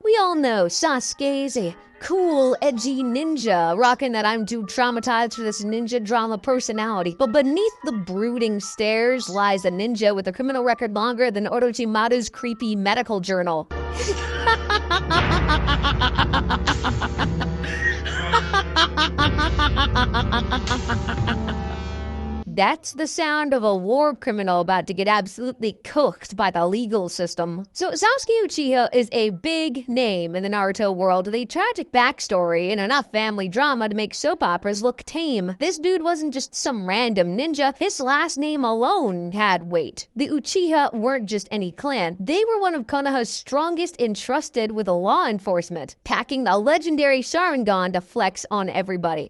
We all know Sasuke's a cool, edgy ninja, rocking that I'm too traumatized for this ninja drama personality. But beneath the brooding stares lies a ninja with a criminal record longer than Orochimaru's creepy medical journal. That's the sound of a war criminal about to get absolutely cooked by the legal system. So Sasuke Uchiha is a big name in the Naruto world with a tragic backstory and enough family drama to make soap operas look tame. This dude wasn't just some random ninja, his last name alone had weight. The Uchiha weren't just any clan, they were one of Konoha's strongest and trusted with law enforcement, packing the legendary Sharingan to flex on everybody.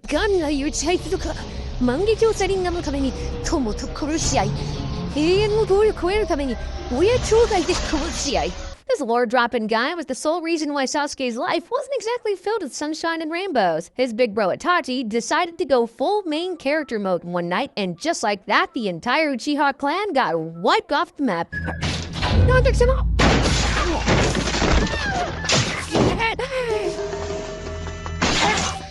This lore-dropping guy was the sole reason why Sasuke's life wasn't exactly filled with sunshine and rainbows. His big bro Itachi decided to go full main character mode one night, and just like that, the entire Uchiha clan got wiped off the map.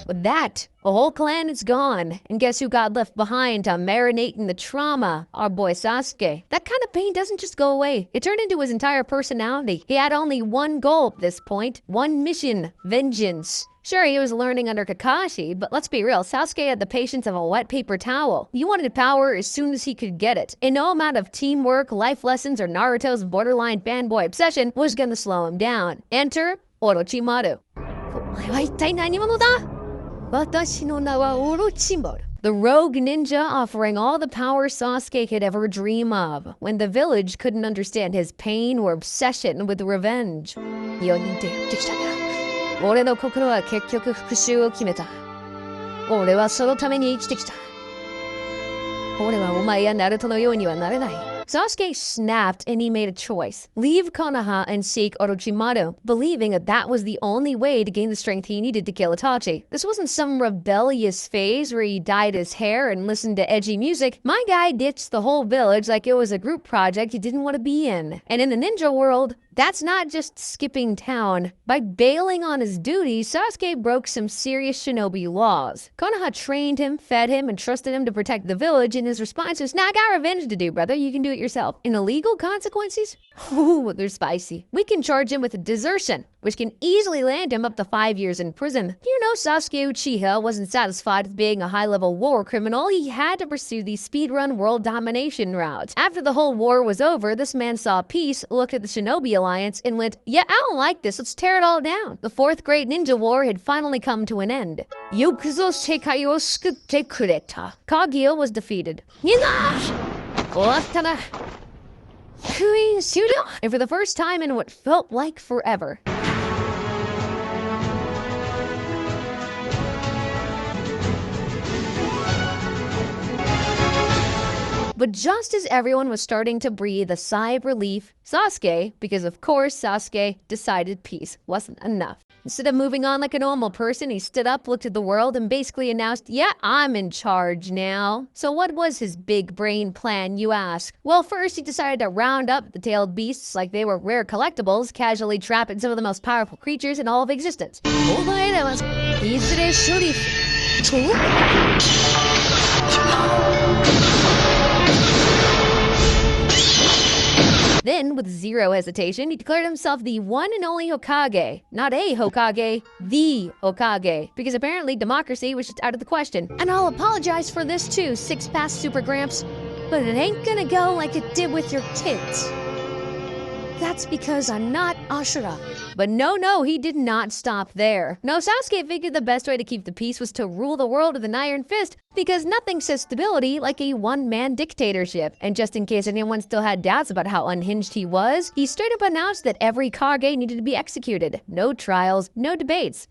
With that, the whole clan is gone, and guess who got left behind to marinate in the trauma? Our boy Sasuke. That kind of pain doesn't just go away. It turned into his entire personality. He had only one goal at this point, one mission: vengeance. Sure, he was learning under Kakashi, but let's be real, Sasuke had the patience of a wet paper towel. He wanted power as soon as he could get it, and no amount of teamwork, life lessons, or Naruto's borderline fanboy obsession was gonna slow him down. Enter Orochimaru. The rogue ninja offering all the power Sasuke could ever dream of, when the village couldn't understand his pain or obsession with revenge. Sasuke snapped and he made a choice. Leave Konoha and seek Orochimaru, believing that that was the only way to gain the strength he needed to kill Itachi. This wasn't some rebellious phase where he dyed his hair and listened to edgy music. My guy ditched the whole village like it was a group project he didn't want to be in. And in the ninja world, that's not just skipping town. By bailing on his duties, Sasuke broke some serious shinobi laws. Konoha trained him, fed him, and trusted him to protect the village, and his response was, "Nah, I got revenge to do, brother. You can do it yourself." And illegal consequences? Ooh, they're spicy. We can charge him with desertion, which can easily land him up to 5 years in prison. You know, Sasuke Uchiha wasn't satisfied with being a high-level war criminal. He had to pursue the speedrun world domination route. After the whole war was over, this man saw peace, looked at the shinobi alliance, and went, "Yeah, I don't like this. Let's tear it all down." The Fourth Great Ninja War had finally come to an end. Yokuzo sekai o sukutte kureta. Kaguya was defeated. And for the first time in what felt like forever, but just as everyone was starting to breathe a sigh of relief, Sasuke, because of course Sasuke, decided peace wasn't enough. Instead of moving on like a normal person, he stood up, looked at the world, and basically announced, "Yeah, I'm in charge now." So what was his big brain plan, you ask? Well, first he decided to round up the tailed beasts like they were rare collectibles, casually trapping some of the most powerful creatures in all of existence. Then, with zero hesitation, he declared himself the one and only Hokage. Not a Hokage, the Hokage. Because apparently democracy was just out of the question. And I'll apologize for this too, six-pass Super Gramps, but it ain't gonna go like it did with your kids. That's because I'm not Ashura. But no, he did not stop there. No, Sasuke figured the best way to keep the peace was to rule the world with an iron fist, because nothing says stability like a one-man dictatorship. And just in case anyone still had doubts about how unhinged he was, he straight up announced that every Kage needed to be executed. No trials, no debates.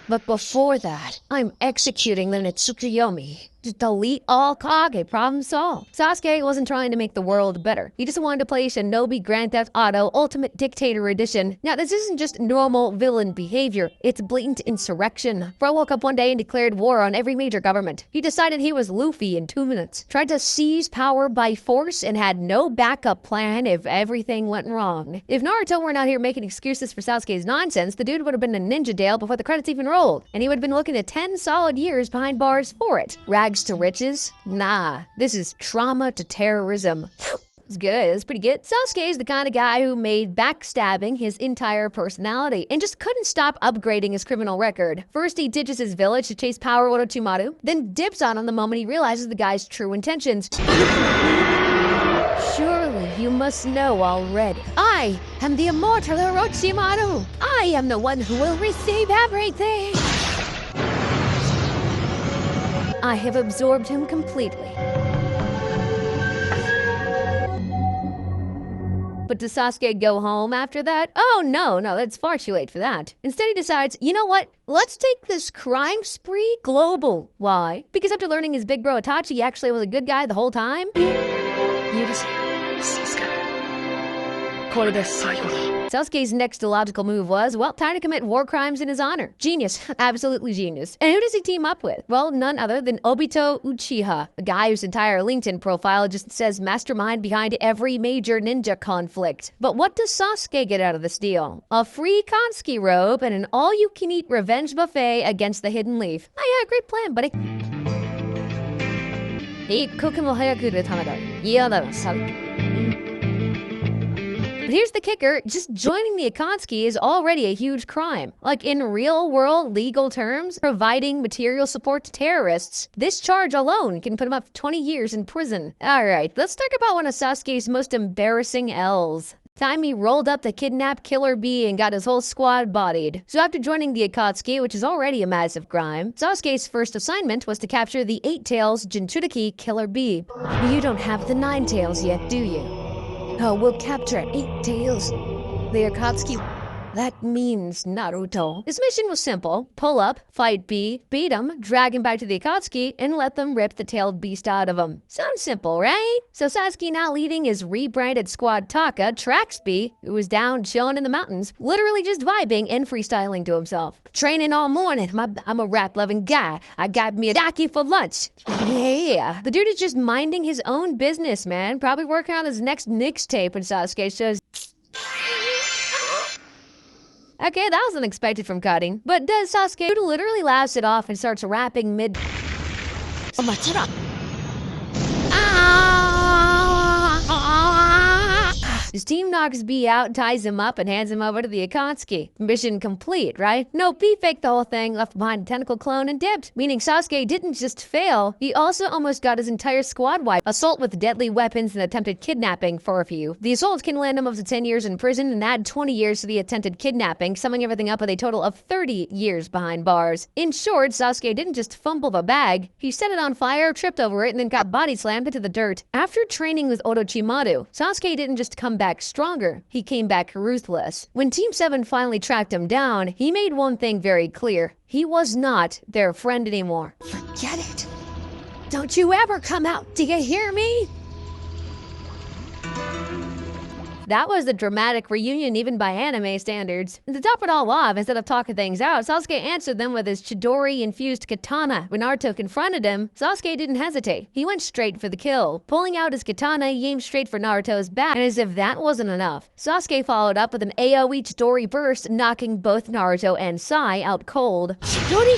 But before that, I'm executing the Nitsukuyomi. Just delete all Kage, problem solved. Sasuke wasn't trying to make the world better. He just wanted to play Shinobi Grand Theft Auto Ultimate Dictator Edition. Now, this isn't just normal villain behavior. It's blatant insurrection. Bro woke up one day and declared war on every major government. He decided he was Luffy in 2 minutes, tried to seize power by force, and had no backup plan if everything went wrong. If Naruto weren't out here making excuses for Sasuke's nonsense, the dude would have been in Ninja Jail before the credits even rolled, and he would have been looking at 10 solid years behind bars for it. Rags to riches? Nah, this is trauma to terrorism. It's good. It's pretty good. Sasuke is the kind of guy who made backstabbing his entire personality and just couldn't stop upgrading his criminal record. First, he ditches his village to chase power Orochimaru, then dips on him the moment he realizes the guy's true intentions. Surely you must know already. I am the immortal Orochimaru. I am the one who will receive everything. I have absorbed him completely. But does Sasuke go home after that? Oh no, that's far too late for that. Instead he decides, you know what? Let's take this crime spree global. Why? Because after learning his big bro Itachi actually was a good guy the whole time? Sasuke's next illogical move was, well, time to commit war crimes in his honor. Genius. Absolutely genius. And who does he team up with? Well, none other than Obito Uchiha, a guy whose entire LinkedIn profile just says mastermind behind every major ninja conflict. But what does Sasuke get out of this deal? A free Kansuki robe and an all-you-can-eat revenge buffet against the Hidden Leaf. Oh yeah, great plan, buddy. But here's the kicker, just joining the Akatsuki is already a huge crime. Like in real-world legal terms, providing material support to terrorists, this charge alone can put him up 20 years in prison. Alright, let's talk about one of Sasuke's most embarrassing L's. Time he rolled up the kidnapped Killer Bee and got his whole squad bodied. So after joining the Akatsuki, which is already a massive crime, Sasuke's first assignment was to capture the 8 Tails Jinchuriki Killer Bee. You don't have the 9 tails yet, do you? Oh, we'll capture 8 tails. The Akatsuki. That means Naruto. His mission was simple. Pull up, fight Bee, beat him, drag him back to the Akatsuki, and let them rip the tailed beast out of him. Sounds simple, right? So Sasuke, now leading his rebranded squad Taka, tracks Bee, who was down chilling in the mountains, literally just vibing and freestyling to himself. Training all morning. I'm a rap-loving guy. I got me a daki for lunch. Yeah. The dude is just minding his own business, man. Probably working on his next mixtape, and Sasuke says... Okay, that was unexpected from Cutting. But does Sasuke literally laughs it off and starts rapping mid... His team knocks Bee out, ties him up, and hands him over to the Akatsuki. Mission complete, right? No, Bee faked the whole thing, left behind a tentacle clone, and dipped. Meaning Sasuke didn't just fail, he also almost got his entire squad wiped. Assault with deadly weapons and attempted kidnapping for a few. The assault can land him up to 10 years in prison and add 20 years to the attempted kidnapping, summing everything up with a total of 30 years behind bars. In short, Sasuke didn't just fumble the bag, he set it on fire, tripped over it, and then got body slammed into the dirt. After training with Orochimaru, Sasuke didn't just come back stronger, he came back ruthless. When Team 7 finally tracked him down, he made one thing very clear. He was not their friend anymore. Forget it. Don't you ever come out, do you hear me? That was a dramatic reunion even by anime standards. And to top it all off, instead of talking things out, Sasuke answered them with his Chidori-infused katana. When Naruto confronted him, Sasuke didn't hesitate. He went straight for the kill. Pulling out his katana, he aimed straight for Naruto's back, and as if that wasn't enough, Sasuke followed up with an AoE Chidori burst, knocking both Naruto and Sai out cold. Chidori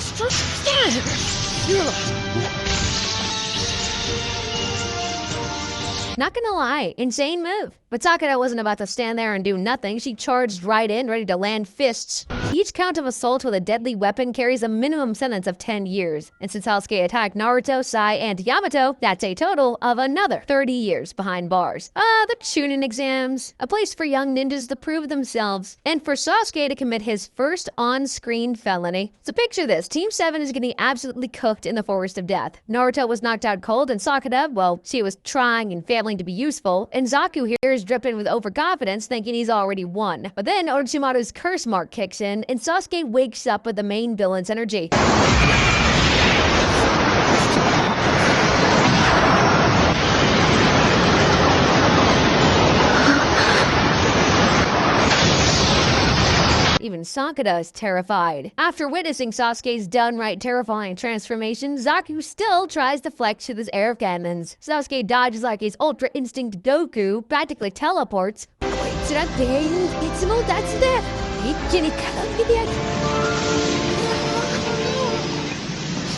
Not gonna lie, insane move. But Sakura wasn't about to stand there and do nothing. She charged right in, ready to land fists. Each count of assault with a deadly weapon carries a minimum sentence of 10 years. And since Sasuke attacked Naruto, Sai, and Yamato, that's a total of another 30 years behind bars. The Chunin exams. A place for young ninjas to prove themselves. And for Sasuke to commit his first on-screen felony. So picture this, Team 7 is getting absolutely cooked in the Forest of Death. Naruto was knocked out cold, and Sakura, well, she was trying and failing to be useful. And Zaku here is dripping with overconfidence, thinking he's already won. But then Orochimaru's curse mark kicks in, and Sasuke wakes up with the main villain's energy. Sakura is terrified. After witnessing Sasuke's downright terrifying transformation, Zaku still tries to flex with his air cannons. Sasuke dodges like his Ultra Instinct Goku, practically teleports.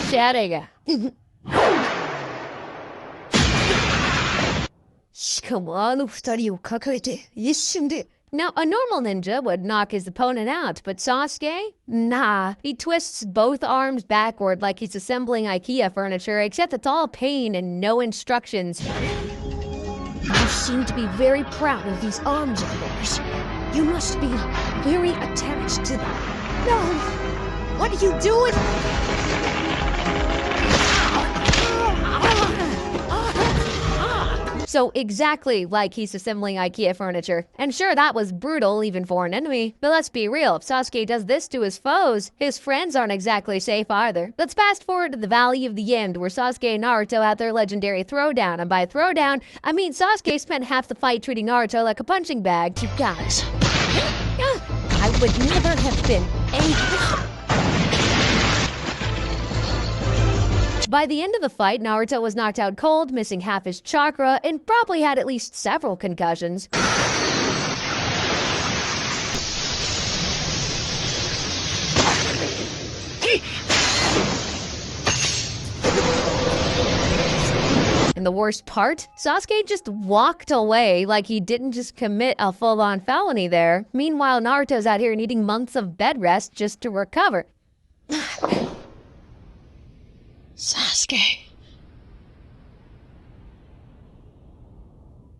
Shouting. Now, a normal ninja would knock his opponent out, but Sasuke? Nah. He twists both arms backward like he's assembling IKEA furniture, except it's all pain and no instructions. You seem to be very proud of these arms of yours. You must be very attached to them. No! What are you doing? So exactly like he's assembling IKEA furniture. And sure, that was brutal even for an enemy. But let's be real, if Sasuke does this to his foes, his friends aren't exactly safe either. Let's fast forward to the Valley of the End, where Sasuke and Naruto had their legendary throwdown. And by throwdown, I mean Sasuke spent half the fight treating Naruto like a punching bag. You guys, I would never have been angry. By the end of the fight, Naruto was knocked out cold, missing half his chakra, and probably had at least several concussions. And the worst part? Sasuke just walked away like he didn't just commit a full-on felony there. Meanwhile, Naruto's out here needing months of bed rest just to recover. Sasuke.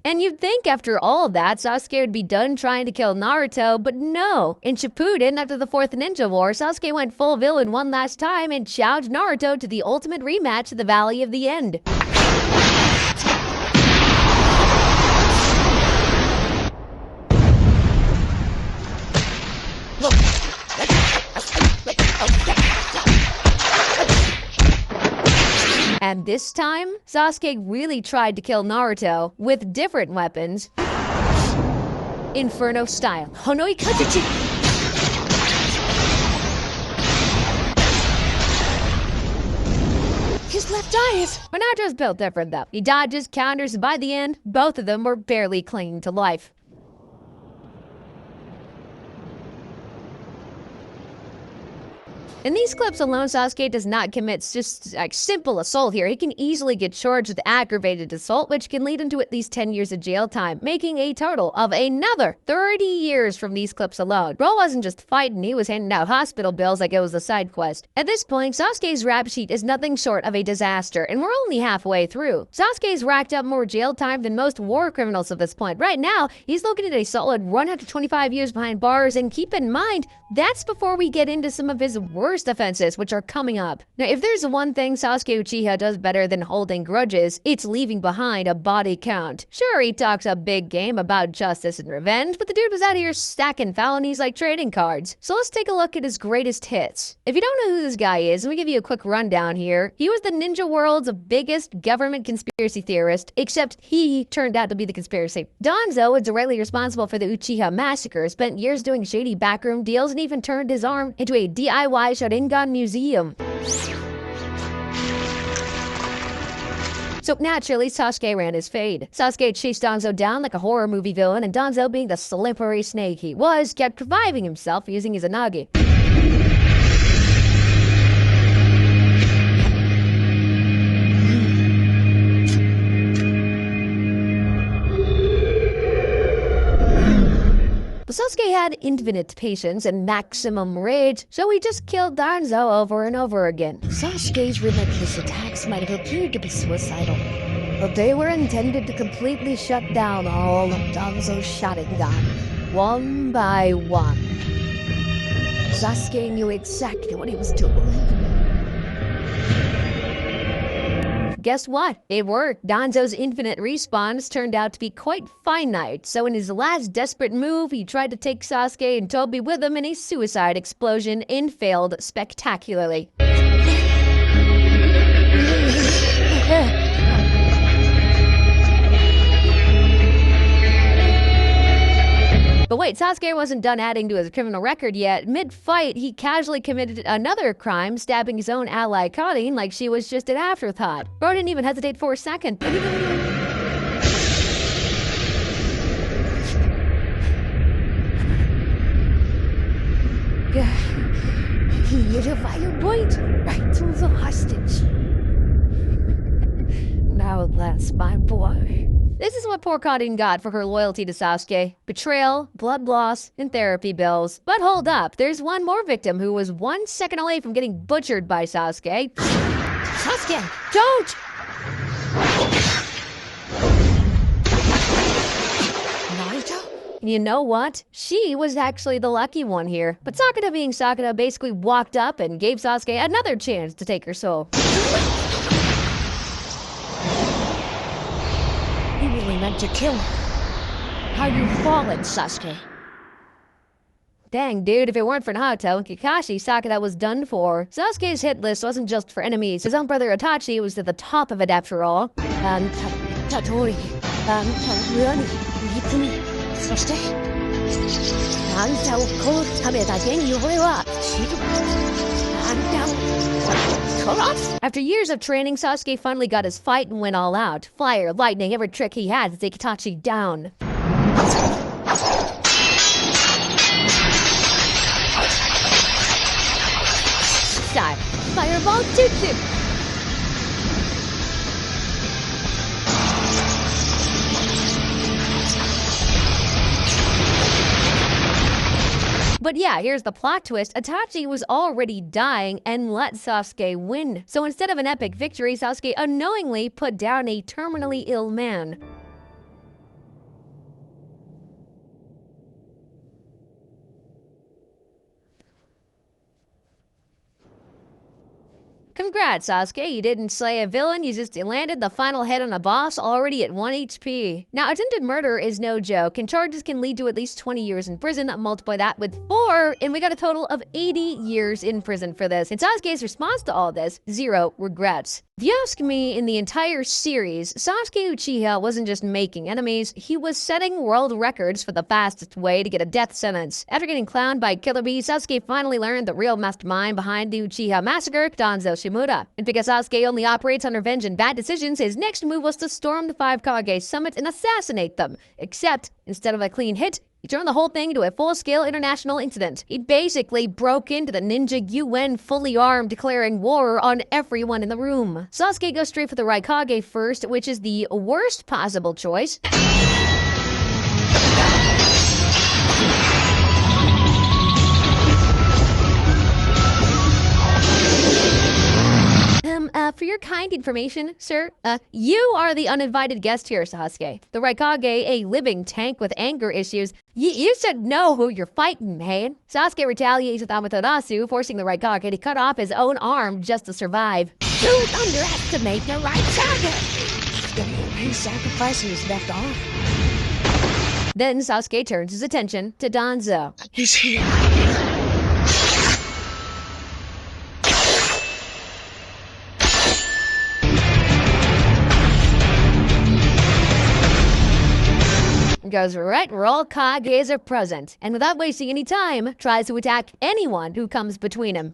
And you'd think after all of that, Sasuke would be done trying to kill Naruto, but no. In Shippuden, after the 4th Ninja War, Sasuke went full villain one last time and challenged Naruto to the ultimate rematch at the Valley of the End. And this time, Sasuke really tried to kill Naruto with different weapons. Inferno style. Honoi Kazuchi! His left eye is... But Naruto's built different though. He dodges, counters, and by the end, both of them were barely clinging to life. In these clips alone, Sasuke does not commit just like simple assault here. He can easily get charged with aggravated assault, which can lead him to at least 10 years of jail time, making a total of another 30 years from these clips alone. Bro wasn't just fighting, he was handing out hospital bills like it was a side quest. At this point, Sasuke's rap sheet is nothing short of a disaster, and we're only halfway through. Sasuke's racked up more jail time than most war criminals at this point. Right now, he's looking at a solid 125 years behind bars, and keep in mind, that's before we get into some of his worst offenses, which are coming up. Now, if there's one thing Sasuke Uchiha does better than holding grudges, it's leaving behind a body count. Sure, he talks a big game about justice and revenge, but the dude was out here stacking felonies like trading cards. So let's take a look at his greatest hits. If you don't know who this guy is, let me give you a quick rundown here. He was the ninja world's biggest government conspiracy theorist, except he turned out to be the conspiracy. Danzo was directly responsible for the Uchiha massacre, spent years doing shady backroom deals, and even turned his arm into a DIY Sharingan museum. So naturally, Sasuke ran his fade. Sasuke chased Danzo down like a horror movie villain, and Danzo, being the slippery snake he was, kept reviving himself using his Izanagi. But Sasuke had infinite patience and maximum rage, so he just killed Danzo over and over again. Sasuke's relentless attacks might have appeared to be suicidal, but they were intended to completely shut down all of Danzo's Sharingan, one by one. Sasuke knew exactly what he was doing. Guess what? It worked. Danzo's infinite respawns turned out to be quite finite, so in his last desperate move, he tried to take Sasuke and Tobi with him in a suicide explosion and failed spectacularly. But wait, Sasuke Sasuke wasn't done adding to his criminal record yet. Mid-fight, he casually committed another crime, stabbing his own ally Karin like she was just an afterthought. Bro didn't even hesitate for a second. You fire point right to the hostage. Now that's my boy. This is what poor Karin got for her loyalty to Sasuke. Betrayal, blood loss, and therapy bills. But hold up, there's one more victim who was 1 second away from getting butchered by Sasuke. Sasuke, Don't! Naruto? You know what? She was actually the lucky one here. But Sakura being Sakura basically walked up and gave Sasuke another chance to take her soul. He really meant to kill her. How you fallen, Sasuke? Dang, dude, if it weren't for Naruto and Kakashi, Sakura was done for. Sasuke's hit list wasn't just for enemies. His own brother Itachi was at the top of it after all. Tatori, Taruani, Yukumi, そして、あんたを殺すためだけに俺は死ぬ。あんたを殺す。 After years of training, Sasuke finally got his fight and went all out. Fire, lightning, every trick he had to take Itachi down. Style, fireball jutsu! But yeah, here's the plot twist. Itachi was already dying and let Sasuke win. So instead of an epic victory, Sasuke unknowingly put down a terminally ill man. Congrats, Sasuke. You didn't slay a villain, you just landed the final hit on a boss already at 1 HP. Now, attempted murder is no joke, and charges can lead to at least 20 years in prison. Multiply that with 4, and we got a total of 80 years in prison for this. And Sasuke's response to all this, 0 regrets. If you ask me, in the entire series, Sasuke Uchiha wasn't just making enemies, he was setting world records for the fastest way to get a death sentence. After getting clowned by Killer Bee, Sasuke finally learned the real mastermind behind the Uchiha massacre, Danzo Shimura. And because Sasuke only operates on revenge and bad decisions, his next move was to storm the 5 Kage summit and assassinate them. Except, instead of a clean hit, he turned the whole thing into a full-scale international incident. He basically broke into the Ninja UN fully armed, declaring war on everyone in the room. Sasuke goes straight for the Raikage first, which is the worst possible choice. For your kind information, sir, you are the uninvited guest here, Sasuke. The Raikage, a living tank with anger issues. You should know who you're fighting, man. Sasuke retaliates with Amaterasu, forcing the Raikage to cut off his own arm just to survive. Don't underestimate the Raikage! He sacrificed his left arm. Then Sasuke turns his attention to Danzo. He's here. Goes right where all Kages are present, and without wasting any time, tries to attack anyone who comes between him.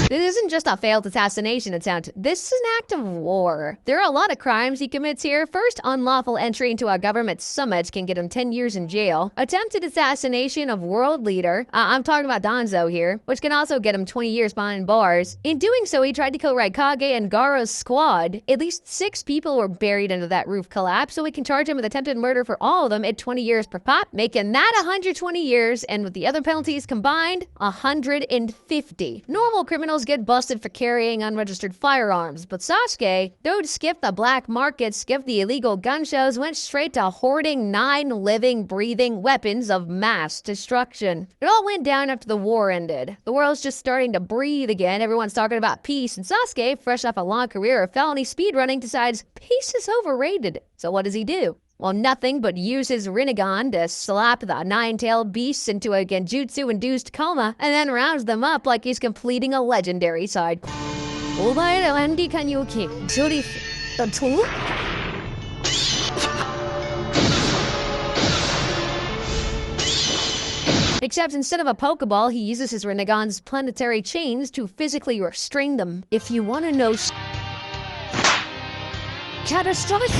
This isn't just a failed assassination attempt, this is an act of war. There are a lot of crimes he commits here. First, unlawful entry into a government summit can get him 10 years in jail. Attempted assassination of world leader, I'm talking about Danzo here, which can also get him 20 years behind bars. In doing so, he tried to kill Raikage and Gaara's squad. At least 6 people were buried under that roof collapse, so we can charge him with attempted murder for all of them at 20 years per pop, making that 120 years, and with the other penalties combined, 150. Normal criminals get busted for carrying unregistered firearms, but Sasuke, dude, skipped the black market, skipped the illegal gun shows, went straight to hoarding 9 living, breathing weapons of mass destruction. It all went down after the war ended. The world's just starting to breathe again, everyone's talking about peace, and Sasuke, fresh off a long career of felony speedrunning, decides peace is overrated. So what does he do? Well, nothing but use his Rinnegan to slap the 9-tailed beasts into a genjutsu-induced coma, and then rounds them up like he's completing a legendary side. Except instead of a Pokeball, he uses his Rinnegan's planetary chains to physically restrain them. If you want to know catastrophic.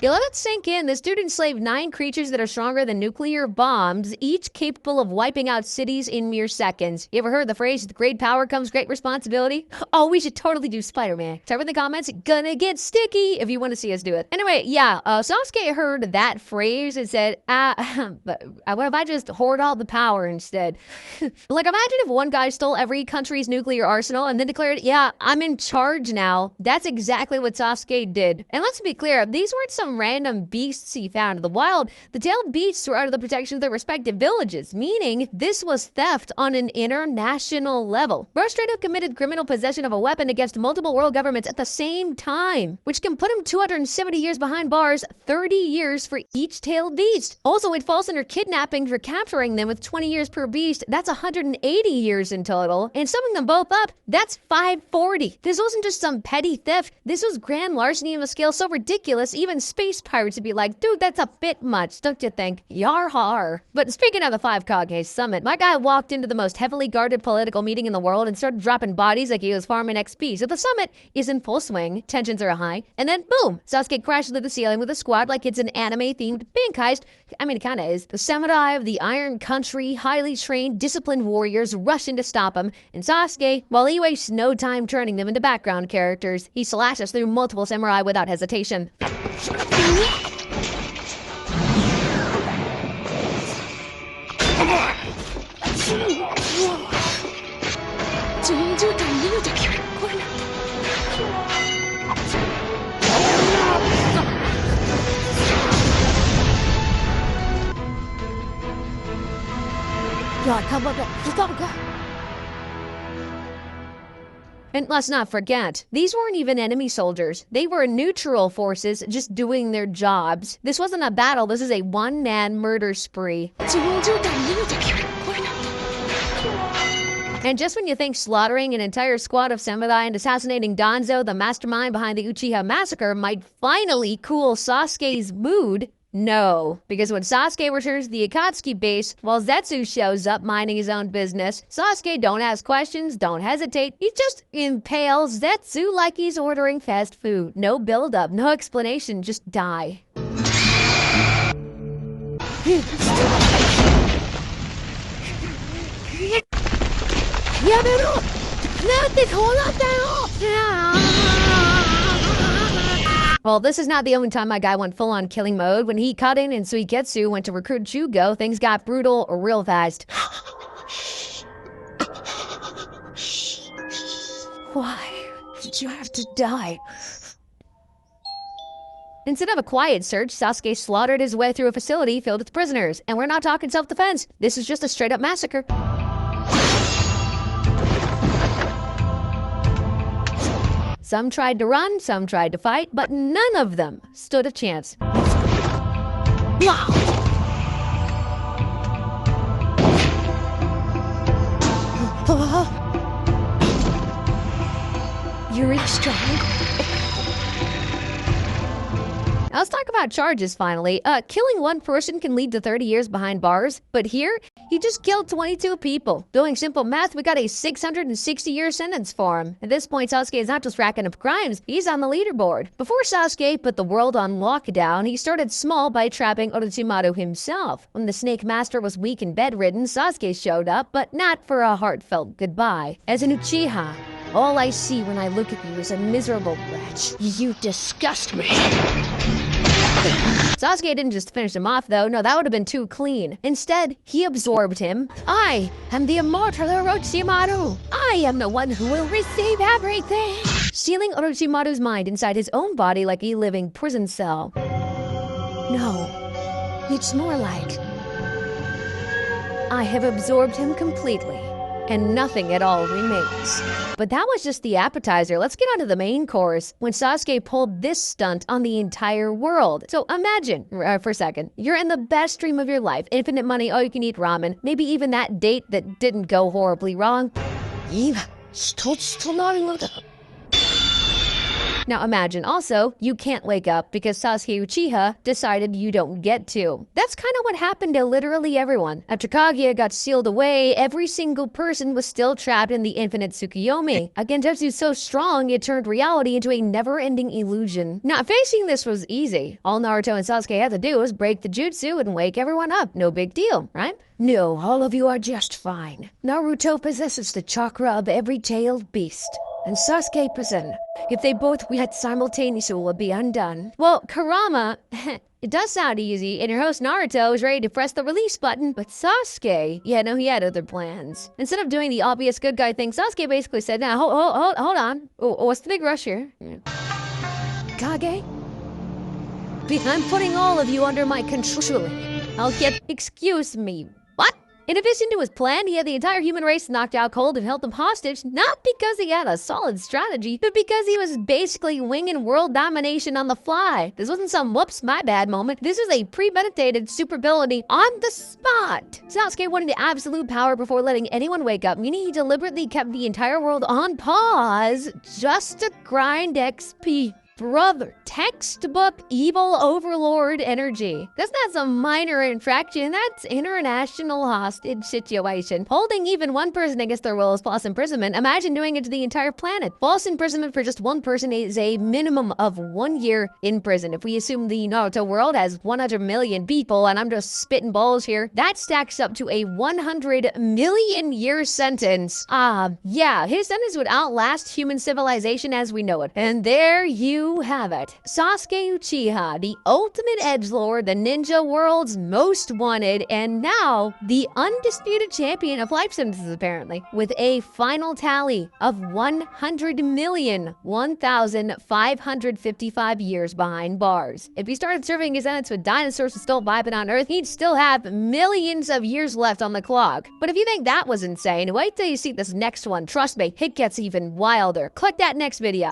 You let it sink in, this dude enslaved 9 creatures that are stronger than nuclear bombs, each capable of wiping out cities in mere seconds. You ever heard the phrase, with great power comes great responsibility? Oh, we should totally do Spider-Man. Type in the comments, gonna get sticky, if you want to see us do it. Anyway, yeah, Sasuke heard that phrase and said, but what if I just hoard all the power instead? Like, imagine if one guy stole every country's nuclear arsenal and then declared, yeah, I'm in charge now. That's exactly what Sasuke did. And let's be clear, these weren't some random beasts he found in the wild. The tailed beasts were under the protection of their respective villages, meaning this was theft on an international level. Bro straight up committed criminal possession of a weapon against multiple world governments at the same time, which can put him 270 years behind bars, 30 years for each tailed beast. Also, it falls under kidnapping for capturing them with 20 years per beast. That's 180 years in total. And summing them both up, that's 540. This wasn't just some petty theft. This was grand larceny of a scale so ridiculous, even space pirates would be like, dude, that's a bit much, don't you think? Yar har. But speaking of the 5 Kage summit, my guy walked into the most heavily guarded political meeting in the world and started dropping bodies like he was farming XP. So the summit is in full swing, tensions are high, and then boom, Sasuke crashes through the ceiling with a squad like it's an anime-themed bank heist. I mean, it kinda is. The samurai of the Iron Country, highly trained, disciplined warriors rush in to stop him, and Sasuke, while he wastes no time turning them into background characters, he slashes through multiple samurai without hesitation. And let's not forget, these weren't even enemy soldiers. They were neutral forces just doing their jobs. This wasn't a battle, this is a one-man murder spree. And just when you think slaughtering an entire squad of samurai and assassinating Danzo, the mastermind behind the Uchiha massacre, might finally cool Sasuke's mood, no, because when Sasuke returns to the Akatsuki base, while Zetsu shows up minding his own business, Sasuke don't ask questions, don't hesitate, he just impales Zetsu like he's ordering fast food. No build-up, no explanation, just die. Well, this is not the only time my guy went full-on killing mode. When he cut in and Suiketsu went to recruit Jugo, things got brutal real fast. Why did you have to die? Instead of a quiet search, Sasuke slaughtered his way through a facility filled with prisoners. And we're not talking self-defense. This is just a straight-up massacre. Some tried to run, some tried to fight, but none of them stood a chance. You're strong. Now let's talk about charges finally. Killing one person can lead to 30 years behind bars, but here, he just killed 22 people. Doing simple math, we got a 660-year sentence for him. At this point, Sasuke is not just racking up crimes, he's on the leaderboard. Before Sasuke put the world on lockdown, he started small by trapping Orochimaru himself. When the Snake Master was weak and bedridden, Sasuke showed up, but not for a heartfelt goodbye. As an Uchiha, all I see when I look at you is a miserable wretch. You disgust me. Sasuke didn't just finish him off though, no, that would have been too clean. Instead, he absorbed him. I am the immortal Orochimaru. I am the one who will receive everything. Sealing Orochimaru's mind inside his own body like a living prison cell. No, it's more like I have absorbed him completely. And nothing at all remains. But that was just the appetizer. Let's get on to the main course. When Sasuke pulled this stunt on the entire world. So imagine, for a second, you're in the best dream of your life. Infinite money, all you can eat ramen. Maybe even that date that didn't go horribly wrong. Now imagine also, you can't wake up because Sasuke Uchiha decided you don't get to. That's kind of what happened to literally everyone. After Kaguya got sealed away, every single person was still trapped in the infinite Tsukuyomi. A Genjutsu so strong it turned reality into a never-ending illusion. Now facing this was easy. All Naruto and Sasuke had to do was break the jutsu and wake everyone up. No big deal, right? No, all of you are just fine. Naruto possesses the chakra of every tailed beast, and Sasuke possesses. If they both react simultaneously, will be undone. Well, Kurama, it does sound easy, and your host Naruto is ready to press the release button, but Sasuke, yeah, no, he had other plans. Instead of doing the obvious good guy thing, Sasuke basically said, now, hold on. What's the big rush here? Kage? I'm putting all of you under my control. I'll get, excuse me, what? In addition to his plan, he had the entire human race knocked out cold and held them hostage, not because he had a solid strategy, but because he was basically winging world domination on the fly. This wasn't some whoops, my bad moment. This was a premeditated super ability on the spot. Sasuke wanted absolute power before letting anyone wake up, meaning he deliberately kept the entire world on pause just to grind XP. Brother, textbook evil overlord energy. That's not some minor infraction, that's international hostage situation. Holding even one person against their will is false imprisonment. Imagine doing it to the entire planet. False imprisonment for just one person is a minimum of 1 year in prison. If we assume the Naruto world has 100 million people, and I'm just spitting balls here, that stacks up to a 100 million year sentence. Yeah, his sentence would outlast human civilization as we know it. And there you have it. Sasuke Uchiha, the ultimate edgelord, the ninja world's most wanted, and now the undisputed champion of life sentences apparently, with a final tally of 100,001,555 years behind bars. If he started serving his sentence with dinosaurs still vibing on Earth, he'd still have millions of years left on the clock. But if you think that was insane, wait till you see this next one. Trust me, it gets even wilder. Click that next video.